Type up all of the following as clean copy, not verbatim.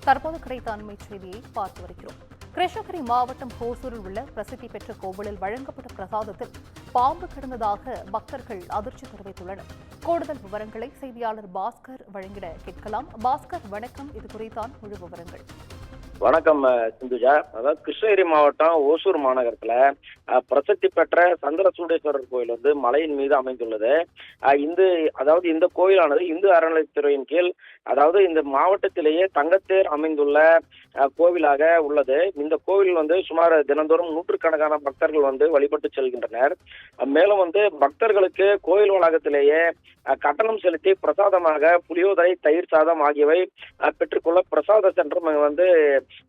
தற்போது கிடைத்த அண்மை செய்தியை பார்த்து வருகிறோம். கிருஷ்ணகிரி மாவட்டம் ஹோசூரில் உள்ள பிரசித்தி பெற்ற கோவிலில் வழங்கப்பட்ட பிரசாதத்தில் பாம்பு கிடந்ததாக பக்தர்கள் அதிர்ச்சி தெரிவித்துள்ளனர். கூடுதல் விவரங்களை செய்தியாளர் பாஸ்கர் வழங்கிட கேட்கலாம். பாஸ்கர், வணக்கம். இது குறித்தான் முழு விவரங்கள். வணக்கம் சிந்துஜா. அதாவது கிருஷ்ணகிரி மாவட்டம் ஓசூர் மாநகரத்துல பிரசித்தி பெற்ற சந்திரசூடேஸ்வரர் கோயில் வந்து மலையின் மீது அமைந்துள்ளது. இந்த கோயிலானது இந்து அறநிலையத்துறையின் கீழ், அதாவது இந்த மாவட்டத்திலேயே தங்கத்தேர் அமைந்துள்ள கோவிலாக உள்ளது. இந்த கோவில் வந்து சுமார் தினந்தோறும் நூற்றுக்கணக்கான பக்தர்கள் வந்து வழிபட்டு செல்கின்றனர். மேலும் வந்து பக்தர்களுக்கு கோயில் வளாகத்திலேயே கட்டணம் செலுத்தி பிரசாதமாக புளியோதரை, தயிர் சாதம் ஆகியவை பெற்றுக்கொள்ள பிரசாத சென்டர் வந்து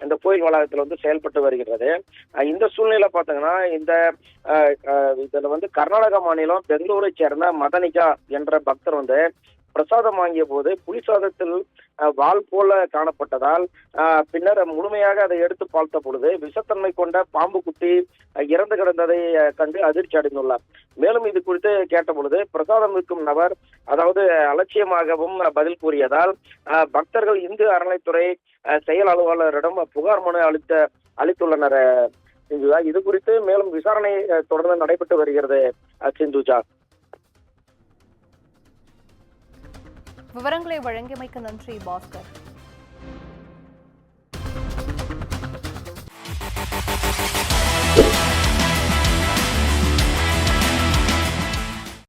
இந்த கோயில் வளாகத்தில் வந்து செயல்பட்டு வருகிறது. இந்த சூழ்நிலை பார்த்தீங்கன்னா இதுல வந்து கர்நாடக மாநிலம் பெங்களூரை சேர்ந்த மதனிகா என்ற பக்தர் வந்து பிரசாதம் வாங்கிய போது புளி சாதத்தில் வால் போல காணப்பட்டதால் பின்னர் முழுமையாக அதை எடுத்து பார்த்த பொழுது விஷத்தன்மை கொண்ட பாம்பு குட்டி இறந்து கிடந்ததை கண்டு அதிர்ச்சி அடைந்துள்ளார். மேலும் இது குறித்து கேட்ட பொழுது பிரசாதம் விற்கும் நபர் அலட்சியமாகவும் பதில் கூறியதால் பக்தர்கள் இந்து அறநிலைத்துறை செயல் அலுவலரிடம் புகார் மனு அளித்துள்ளனர். சிந்துஜா, இது குறித்து மேலும் விசாரணை தொடர்ந்து நடைபெற்று வருகிறது. சிந்துஜா, விவரங்களை வழங்கியமைக்கு நன்றி பாஸ்கர்.